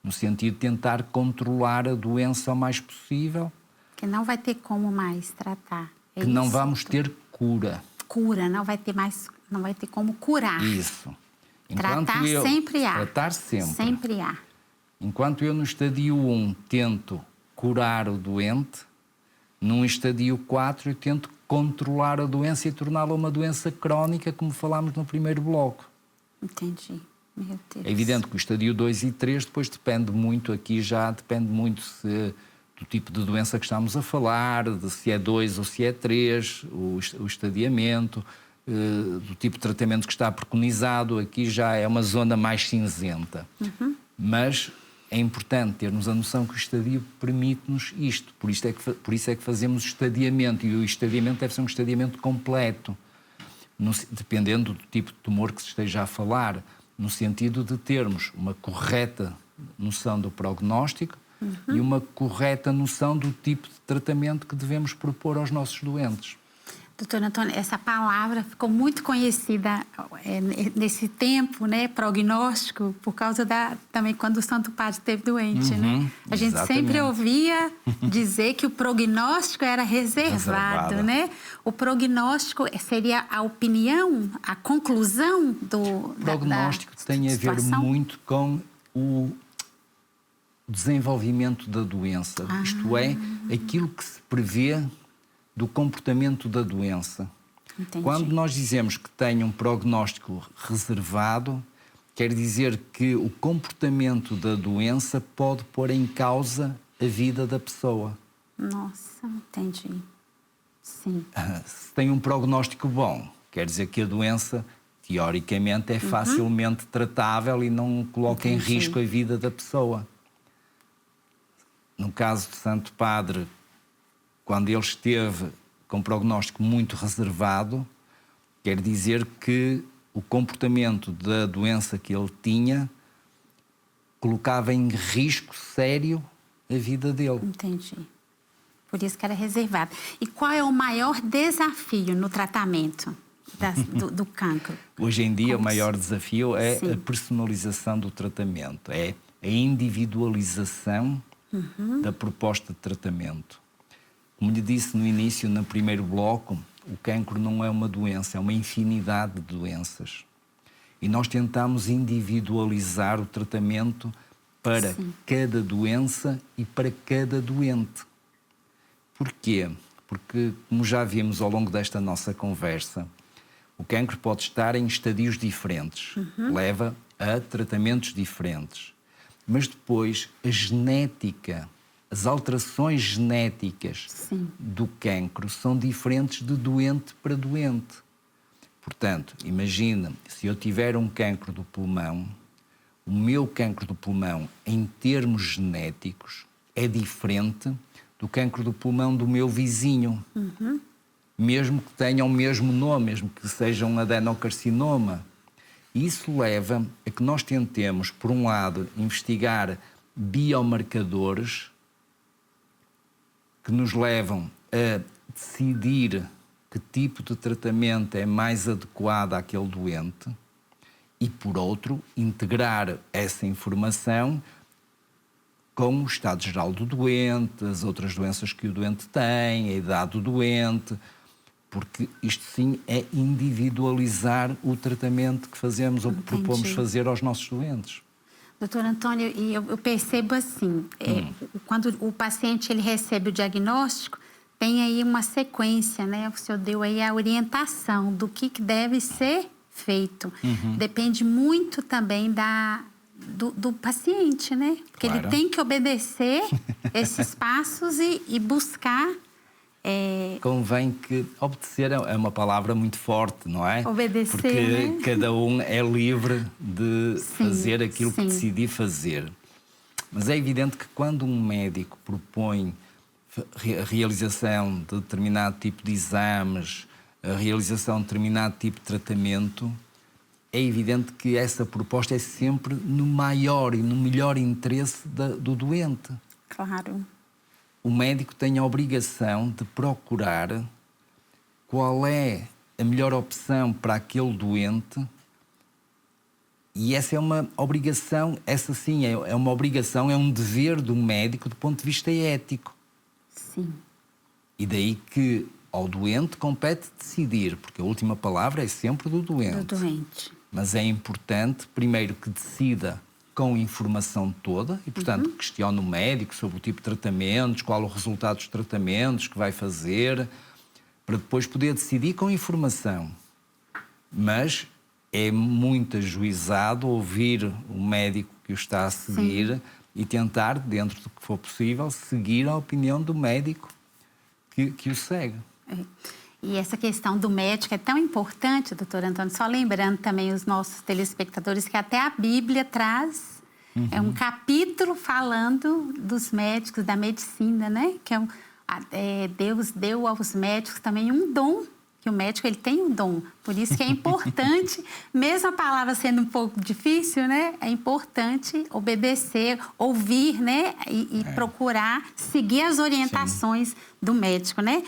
[SPEAKER 2] no sentido de tentar controlar a doença o mais possível.
[SPEAKER 1] Que não vai ter como mais tratar.
[SPEAKER 2] Que não vamos ter cura.
[SPEAKER 1] Cura, não vai ter mais, não vai ter como curar.
[SPEAKER 2] Isso.
[SPEAKER 1] Tratar sempre há.
[SPEAKER 2] Tratar sempre.
[SPEAKER 1] Sempre há.
[SPEAKER 2] Enquanto eu no estadio 1 tento curar o doente, num estadio 4 eu tento controlar a doença e torná-la uma doença crónica, como falámos no primeiro bloco.
[SPEAKER 1] Entendi. Meu Deus.
[SPEAKER 2] É evidente que o estadio 2 e 3 depois depende muito, aqui já depende muito do tipo de doença que estamos a falar, de se é 2 ou se é 3, o estadiamento, do tipo de tratamento que está preconizado, aqui já é uma zona mais cinzenta. Mas é importante termos a noção que o estadio permite-nos isto, por isso é que fazemos o estadiamento, e o estadiamento deve ser um estadiamento completo, dependendo do tipo de tumor que se esteja a falar, no sentido de termos uma correta noção do prognóstico e uma correta noção do tipo de tratamento que devemos propor aos nossos doentes.
[SPEAKER 1] Doutor Antônio, essa palavra ficou muito conhecida nesse tempo, né, prognóstico, por causa também quando o Santo Padre esteve doente, né? A gente sempre ouvia dizer que o prognóstico era reservado, né? O prognóstico seria a opinião, a conclusão do
[SPEAKER 2] prognóstico tem a ver muito com o desenvolvimento da doença, isto é, aquilo que se prevê do comportamento da doença.
[SPEAKER 1] Entendi.
[SPEAKER 2] Quando nós dizemos que tem um prognóstico reservado, quer dizer que o comportamento da doença pode pôr em causa a vida da pessoa.
[SPEAKER 1] Nossa, entendi. Sim.
[SPEAKER 2] Se tem um prognóstico bom, quer dizer que a doença, teoricamente, é facilmente tratável e não coloca em risco a vida da pessoa. No caso do Santo Padre, quando ele esteve com um prognóstico muito reservado, quer dizer que o comportamento da doença que ele tinha colocava em risco sério a vida dele.
[SPEAKER 1] Entendi. Por isso que era reservado. E qual é o maior desafio no tratamento do cancro?
[SPEAKER 2] Hoje em dia, o maior desafio é a personalização do tratamento, é a individualização da proposta de tratamento. Como lhe disse no início, no primeiro bloco, o cancro não é uma doença, é uma infinidade de doenças. E nós tentamos individualizar o tratamento para cada doença e para cada doente. Porquê? Porque, como já vimos ao longo desta nossa conversa, o cancro pode estar em estadios diferentes, leva a tratamentos diferentes. Mas depois, a genética, as alterações genéticas do cancro são diferentes de doente para doente. Portanto, imagina, se eu tiver um cancro do pulmão, o meu cancro do pulmão, em termos genéticos, é diferente do cancro do pulmão do meu vizinho. Mesmo que tenham o mesmo nome, mesmo que seja um adenocarcinoma. Isso leva a que nós tentemos, por um lado, investigar biomarcadores que nos levam a decidir que tipo de tratamento é mais adequado àquele doente e, por outro, integrar essa informação com o estado geral do doente, as outras doenças que o doente tem, a idade do doente, porque isto sim é individualizar o tratamento que fazemos ou que propomos fazer aos nossos doentes.
[SPEAKER 1] Doutor Antônio, e eu percebo assim, quando o paciente ele recebe o diagnóstico, tem aí uma sequência, né? O senhor deu aí a orientação do que deve ser feito. Depende muito também do paciente, né? Porque
[SPEAKER 2] Claro.
[SPEAKER 1] ele tem que obedecer esses passos e buscar...
[SPEAKER 2] Convém que obedecer é uma palavra muito forte, não é?
[SPEAKER 1] Obedecer,
[SPEAKER 2] porque
[SPEAKER 1] né?
[SPEAKER 2] cada um é livre de
[SPEAKER 1] Sim,
[SPEAKER 2] fazer aquilo que
[SPEAKER 1] sim.
[SPEAKER 2] decidir fazer. Mas é evidente que quando um médico propõe a realização de determinado tipo de exames, a realização de determinado tipo de tratamento, é evidente que essa proposta é sempre no maior e no melhor interesse do doente.
[SPEAKER 1] Claro.
[SPEAKER 2] O médico tem a obrigação de procurar qual é a melhor opção para aquele doente, e essa é uma obrigação, essa sim é uma obrigação, é um dever do médico do ponto de vista ético.
[SPEAKER 1] Sim.
[SPEAKER 2] E daí que ao doente compete decidir, porque a última palavra é sempre do doente.
[SPEAKER 1] Do doente.
[SPEAKER 2] Mas é importante, primeiro, que decida com informação toda e, portanto, questione o médico sobre o tipo de tratamentos, qual o resultado dos tratamentos que vai fazer, para depois poder decidir com informação. Mas é muito ajuizado ouvir o médico que o está a seguir e tentar, dentro do que for possível, seguir a opinião do médico que o segue.
[SPEAKER 1] E essa questão do médico é tão importante, doutor Antônio, só lembrando também os nossos telespectadores que até a Bíblia traz é um capítulo falando dos médicos, da medicina, né? Que Deus deu aos médicos também um dom, que o médico ele tem um dom. Por isso que é importante, mesmo a palavra sendo um pouco difícil, né? É importante obedecer, ouvir, né? E procurar seguir as orientações do médico, né?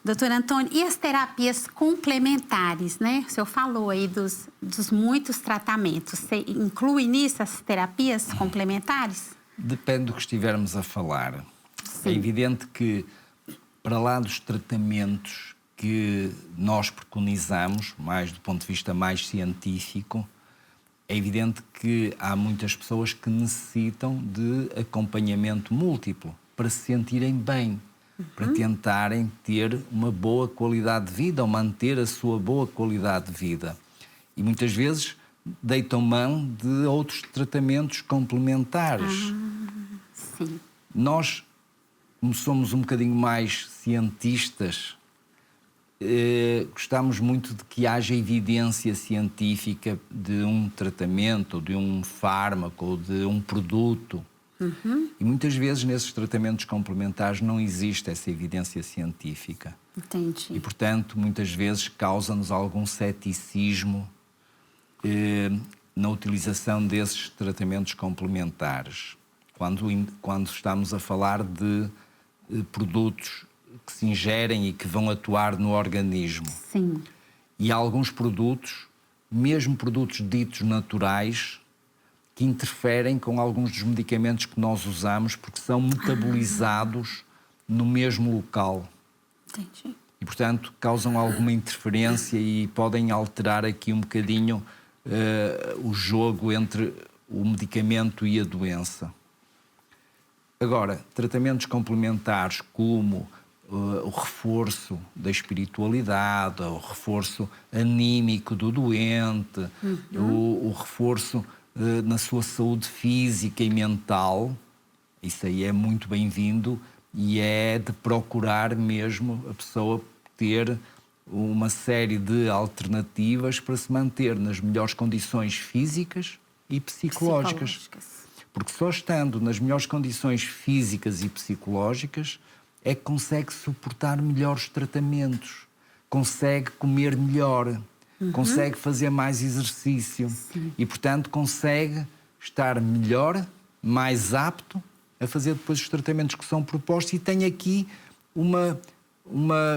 [SPEAKER 1] Doutor Antônio, e as terapias complementares, né? O senhor falou aí dos muitos tratamentos. Você inclui nisso as terapias complementares?
[SPEAKER 2] Depende do que estivermos a falar.
[SPEAKER 1] Sim.
[SPEAKER 2] É evidente que, para lá dos tratamentos que nós preconizamos, mais do ponto de vista mais científico, é evidente que há muitas pessoas que necessitam de acompanhamento múltiplo para se sentirem bem, para tentarem ter uma boa qualidade de vida ou manter a sua boa qualidade de vida. E muitas vezes deitam mão de outros tratamentos complementares.
[SPEAKER 1] Sim.
[SPEAKER 2] Nós, como somos um bocadinho mais cientistas, gostamos muito de que haja evidência científica de um tratamento, ou de um fármaco, ou de um produto. E muitas vezes nesses tratamentos complementares não existe essa evidência científica.
[SPEAKER 1] Entendi.
[SPEAKER 2] E, portanto, muitas vezes causa-nos algum ceticismo na utilização desses tratamentos complementares. Quando estamos a falar de produtos que se ingerem e que vão atuar no organismo.
[SPEAKER 1] Sim.
[SPEAKER 2] E há alguns produtos, mesmo produtos ditos naturais, que interferem com alguns dos medicamentos que nós usamos porque são metabolizados no mesmo local.
[SPEAKER 1] Entendi.
[SPEAKER 2] E, portanto, causam alguma interferência e podem alterar aqui um bocadinho o jogo entre o medicamento e a doença. Agora, tratamentos complementares como o reforço da espiritualidade, o reforço anímico do doente, o reforço na sua saúde física e mental, isso aí é muito bem-vindo e é de procurar mesmo a pessoa ter uma série de alternativas para se manter nas melhores condições físicas e psicológicas. Porque só estando nas melhores condições físicas e psicológicas é que consegue suportar melhor os tratamentos, consegue comer melhor, consegue fazer mais exercício e, portanto, consegue estar melhor, mais apto a fazer depois os tratamentos que são propostos e tem aqui uma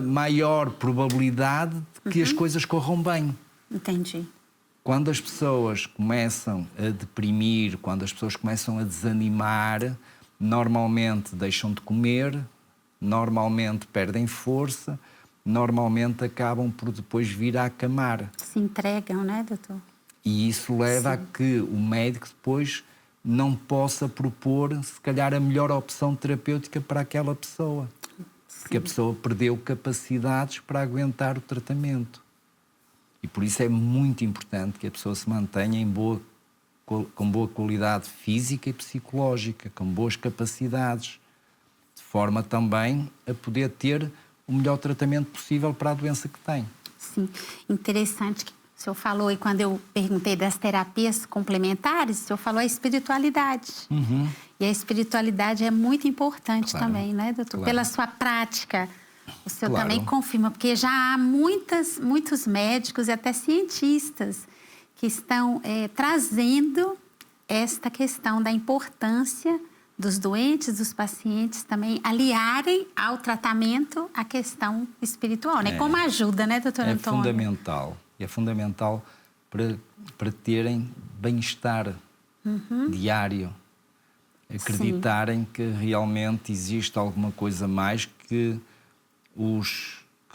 [SPEAKER 2] maior probabilidade de que as coisas corram bem.
[SPEAKER 1] Entendi.
[SPEAKER 2] Quando as pessoas começam a deprimir, quando as pessoas começam a desanimar, normalmente deixam de comer, normalmente perdem força, normalmente acabam por depois vir a acamar.
[SPEAKER 1] Se entregam, né, doutor?
[SPEAKER 2] E isso leva a que o médico depois não possa propor, se calhar, a melhor opção terapêutica para aquela pessoa. Porque a pessoa perdeu capacidades para aguentar o tratamento. E por isso é muito importante que a pessoa se mantenha com boa qualidade física e psicológica, com boas capacidades, de forma também a poder ter o melhor tratamento possível para a doença que tem.
[SPEAKER 1] Sim, interessante que o senhor falou, e quando eu perguntei das terapias complementares, o senhor falou a espiritualidade. E a espiritualidade é muito importante também, né, doutor? Pela sua prática, o senhor também confirma, porque já há muitos médicos e até cientistas que estão trazendo esta questão da importância dos doentes, dos pacientes também aliarem ao tratamento a questão espiritual, né? Como ajuda, né, doutor Antônio?
[SPEAKER 2] É fundamental. É fundamental para terem bem-estar diário. Acreditarem que realmente existe alguma coisa mais que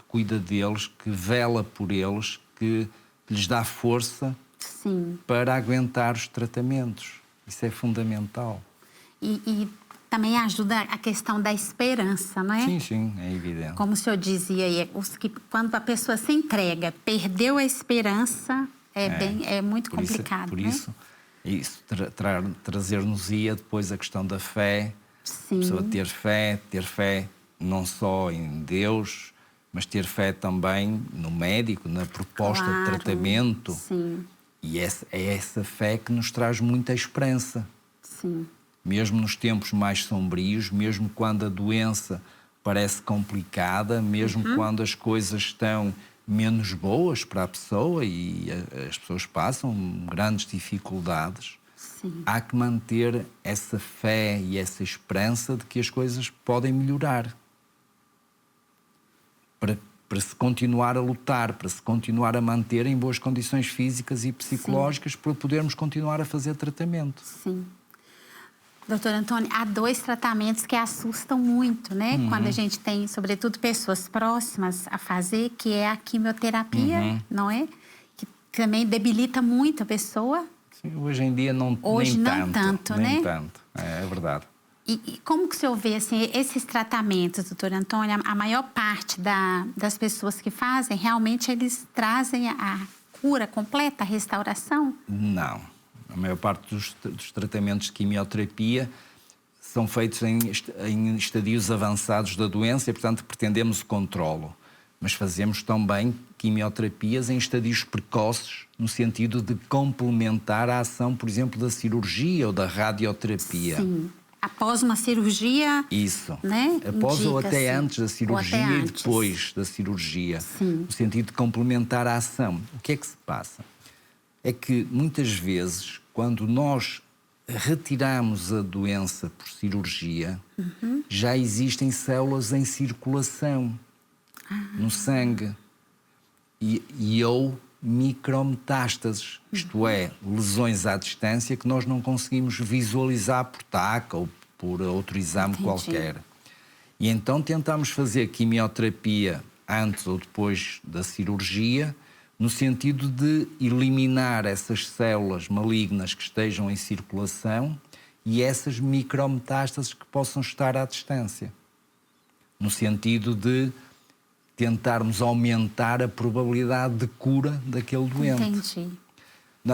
[SPEAKER 2] cuida deles, que vela por eles, que lhes dá força para aguentar os tratamentos. Isso é fundamental.
[SPEAKER 1] E também ajuda a questão da esperança, não é?
[SPEAKER 2] Sim, é evidente.
[SPEAKER 1] Como o senhor dizia aí, quando a pessoa se entrega, perdeu a esperança, é muito complicado,
[SPEAKER 2] Por
[SPEAKER 1] né?
[SPEAKER 2] isso trazer-nos-ia depois a questão da fé.
[SPEAKER 1] Sim.
[SPEAKER 2] A pessoa ter fé não só em Deus, mas ter fé também no médico, na proposta de tratamento.
[SPEAKER 1] Sim.
[SPEAKER 2] E é essa fé que nos traz muita esperança.
[SPEAKER 1] Sim.
[SPEAKER 2] Mesmo nos tempos mais sombrios, mesmo quando a doença parece complicada, mesmo quando as coisas estão menos boas para a pessoa e as pessoas passam grandes dificuldades, há que manter essa fé e essa esperança de que as coisas podem melhorar. Para se continuar a lutar, para se continuar a manter em boas condições físicas e psicológicas, para podermos continuar a fazer tratamento.
[SPEAKER 1] Sim. Doutor Antônio, há 2 tratamentos que assustam muito, né? Quando a gente tem, sobretudo, pessoas próximas a fazer, que é a quimioterapia, não é? Que também debilita muito a pessoa.
[SPEAKER 2] Sim, hoje em dia
[SPEAKER 1] Hoje
[SPEAKER 2] nem
[SPEAKER 1] não tanto, né?
[SPEAKER 2] Nem tanto, é verdade.
[SPEAKER 1] E como que o senhor vê, assim, esses tratamentos, doutor Antônio, a maior parte das pessoas que fazem, realmente eles trazem a cura completa, a restauração?
[SPEAKER 2] Não. A maior parte dos tratamentos de quimioterapia são feitos em estadios avançados da doença e, portanto, pretendemos o controlo. Mas fazemos também quimioterapias em estadios precoces, no sentido de complementar a ação, por exemplo, da cirurgia ou da radioterapia.
[SPEAKER 1] Sim. Após uma cirurgia...
[SPEAKER 2] Isso.
[SPEAKER 1] Né?
[SPEAKER 2] Após ou até antes da cirurgia e depois da cirurgia.
[SPEAKER 1] Sim.
[SPEAKER 2] No sentido de complementar a ação. O que é que se passa? É que, muitas vezes, quando nós retiramos a doença por cirurgia, já existem células em circulação no sangue ou micrometástases, isto é, lesões à distância que nós não conseguimos visualizar por TAC ou por outro exame qualquer. E então tentamos fazer quimioterapia antes ou depois da cirurgia, no sentido de eliminar essas células malignas que estejam em circulação e essas micrometástases que possam estar à distância. No sentido de tentarmos aumentar a probabilidade de cura daquele doente.
[SPEAKER 1] Entendi.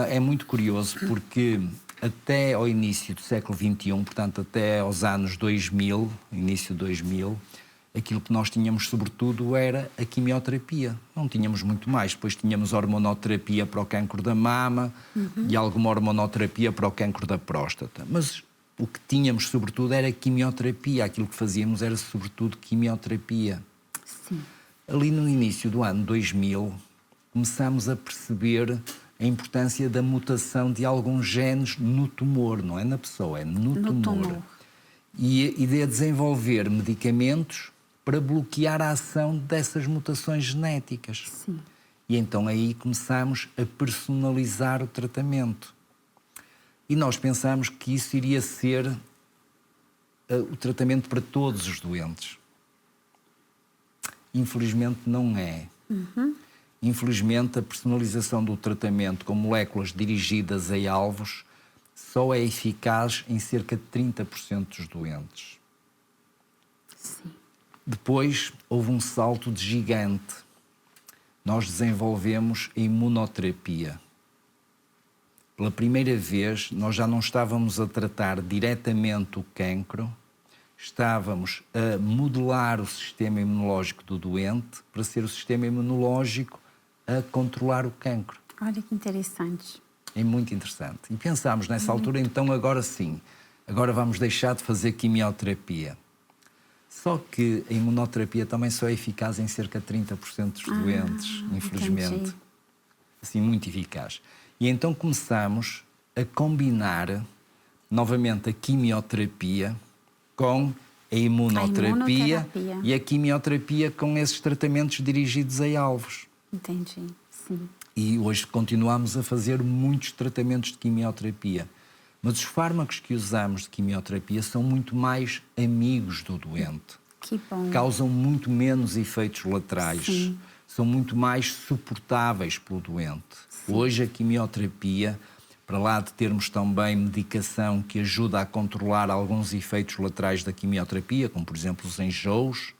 [SPEAKER 2] É muito curioso porque até ao início do século XXI, portanto até aos anos 2000, início de 2000, aquilo que nós tínhamos sobretudo era a quimioterapia. Não tínhamos muito mais. Depois tínhamos hormonoterapia para o cancro da mama e alguma hormonoterapia para o cancro da próstata. Mas o que tínhamos sobretudo era quimioterapia. Aquilo que fazíamos era sobretudo quimioterapia.
[SPEAKER 1] Sim.
[SPEAKER 2] Ali no início do ano 2000, começamos a perceber a importância da mutação de alguns genes no tumor, não é na pessoa, é no tumor. E de desenvolver medicamentos para bloquear a ação dessas mutações genéticas.
[SPEAKER 1] Sim.
[SPEAKER 2] E então aí começamos a personalizar o tratamento. E nós pensamos que isso iria ser o tratamento para todos os doentes. Infelizmente não é. Infelizmente a personalização do tratamento com moléculas dirigidas a alvos só é eficaz em cerca de 30% dos doentes.
[SPEAKER 1] Sim.
[SPEAKER 2] Depois houve um salto de gigante. Nós desenvolvemos a imunoterapia. Pela primeira vez, nós já não estávamos a tratar diretamente o cancro, estávamos a modelar o sistema imunológico do doente para ser o sistema imunológico a controlar o cancro.
[SPEAKER 1] Olha que interessante.
[SPEAKER 2] É muito interessante. E pensámos nessa altura, então agora sim, agora vamos deixar de fazer quimioterapia. Só que a imunoterapia também só é eficaz em cerca de 30% dos doentes, infelizmente.
[SPEAKER 1] Entendi.
[SPEAKER 2] Assim, muito eficaz. E então começamos a combinar novamente a quimioterapia com a imunoterapia e a quimioterapia com esses tratamentos dirigidos a alvos.
[SPEAKER 1] Entendi, sim.
[SPEAKER 2] E hoje continuamos a fazer muitos tratamentos de quimioterapia. Mas os fármacos que usamos de quimioterapia são muito mais amigos do doente.
[SPEAKER 1] Que bom.
[SPEAKER 2] Causam muito menos efeitos laterais.
[SPEAKER 1] Sim.
[SPEAKER 2] São muito mais suportáveis pelo doente.
[SPEAKER 1] Sim.
[SPEAKER 2] Hoje a quimioterapia, para lá de termos também medicação que ajuda a controlar alguns efeitos laterais da quimioterapia, como por exemplo os enjoos,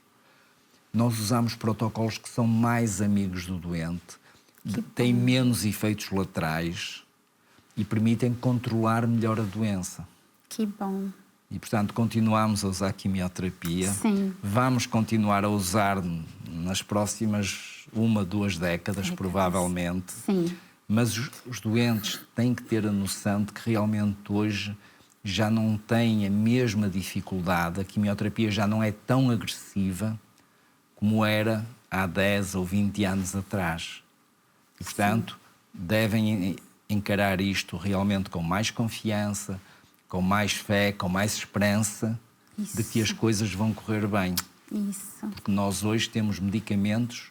[SPEAKER 2] nós usamos protocolos que são mais amigos do doente, têm menos efeitos laterais e permitem controlar melhor a doença.
[SPEAKER 1] Que bom.
[SPEAKER 2] E, portanto, continuamos a usar quimioterapia.
[SPEAKER 1] Sim.
[SPEAKER 2] Vamos continuar a usar nas próximas 1, 2 décadas, provavelmente.
[SPEAKER 1] Sim.
[SPEAKER 2] Mas os doentes têm que ter a noção de que realmente hoje já não têm a mesma dificuldade, a quimioterapia já não é tão agressiva como era há 10 ou 20 anos atrás. E, portanto, devem encarar isto realmente com mais confiança, com mais fé, com mais esperança de que as coisas vão correr bem.
[SPEAKER 1] Isso.
[SPEAKER 2] Porque nós hoje temos medicamentos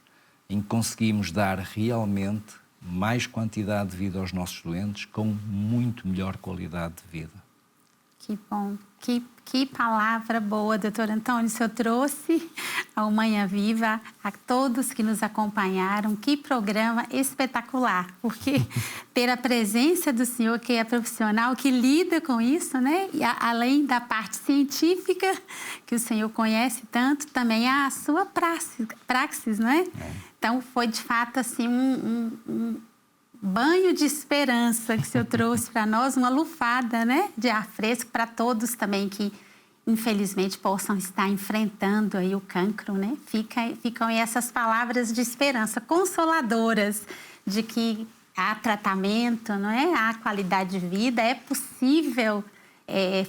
[SPEAKER 2] em que conseguimos dar realmente mais quantidade de vida aos nossos doentes com muito melhor qualidade de vida.
[SPEAKER 1] Que bom. Que palavra boa, doutor Antônio, o senhor trouxe ao Manhã Viva, a todos que nos acompanharam. Que programa espetacular, porque ter a presença do senhor, que é profissional, que lida com isso, né? E além da parte científica, que o senhor conhece tanto, também a sua praxis, não é? Então, foi de fato assim um banho de esperança que o senhor trouxe para nós, uma lufada, né, de ar fresco para todos também que, infelizmente, possam estar enfrentando aí o cancro, né? Ficam aí essas palavras de esperança, consoladoras, de que há tratamento, não é? Há qualidade de vida, é possível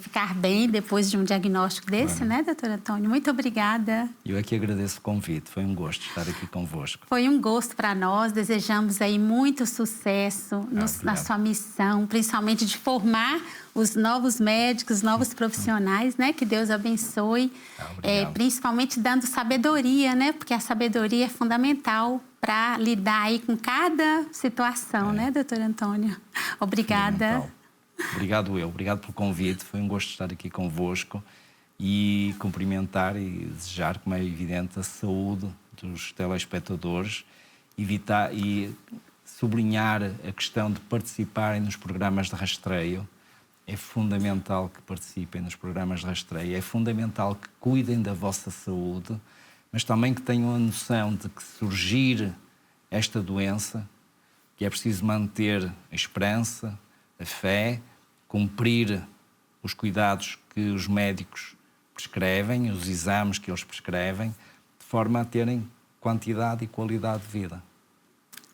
[SPEAKER 1] ficar bem depois de um diagnóstico desse, né, doutor Antônio? Muito obrigada.
[SPEAKER 2] Eu é que agradeço o convite, foi um gosto estar aqui convosco.
[SPEAKER 1] Foi um gosto para nós, desejamos aí muito sucesso na sua missão, principalmente de formar os novos médicos, novos profissionais, né? Que Deus abençoe, principalmente dando sabedoria, né? Porque a sabedoria é fundamental para lidar aí com cada situação, né, doutor Antônio? Obrigada.
[SPEAKER 2] Obrigado pelo convite, foi um gosto estar aqui convosco e cumprimentar e desejar, como é evidente, a saúde dos telespectadores, evitar e sublinhar a questão de participarem nos programas de rastreio. É fundamental que participem nos programas de rastreio, é fundamental que cuidem da vossa saúde, mas também que tenham a noção de que surgir esta doença, que é preciso manter a esperança, a fé, cumprir os cuidados que os médicos prescrevem, os exames que eles prescrevem, de forma a terem quantidade e qualidade de vida.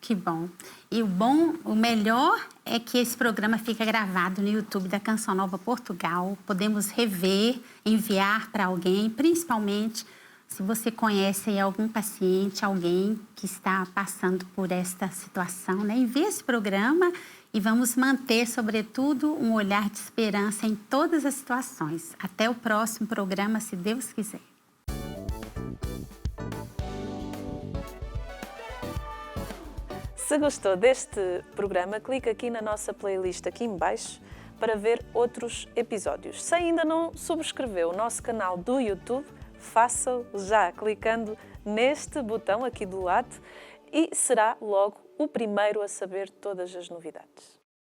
[SPEAKER 1] Que bom. E o melhor é que esse programa fica gravado no YouTube da Canção Nova Portugal. Podemos rever, enviar para alguém, principalmente se você conhece aí algum paciente, alguém que está passando por esta situação, né? Envie esse programa e vamos manter, sobretudo, um olhar de esperança em todas as situações. Até o próximo programa, se Deus quiser.
[SPEAKER 3] Se gostou deste programa, clique aqui na nossa playlist aqui em baixo para ver outros episódios. Se ainda não subscreveu o nosso canal do YouTube, faça-o já clicando neste botão aqui do lado e será logo o primeiro a saber todas as novidades.